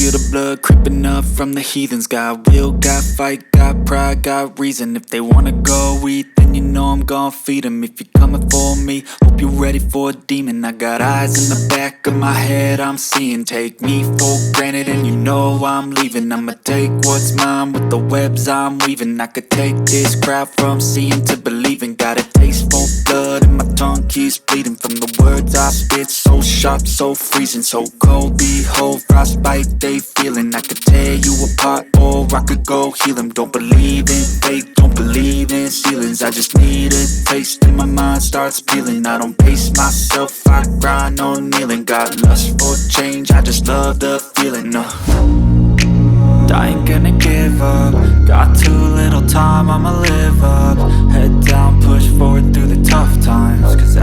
feel the blood creeping up from the heathens. Got will, got fight, got pride, got reason. If they wanna go eat, then you know I'm gon' feed them. If you're coming for me, hope you're ready for a demon. I got eyes in the back of my head, I'm seeing. Take me for granted and you know I'm leaving. I'ma take what's mine with the webs I'm weaving. I could take this crowd from seeing to believing. Got a taste for blood and my tongue keeps bleeding from the words I spit. So sharp, so freezing, so cold. Behold, frostbite they feeling. I could tear you apart or I could go heal them. Don't believe in fate, don't believe in ceilings. I just need a taste and my mind starts peeling. I don't pace myself, I grind on kneeling. Got lust for change, I just love the feeling. I ain't gonna give up. Got too little time, I'ma live up. Head down, push forward through the tough times. 'Cause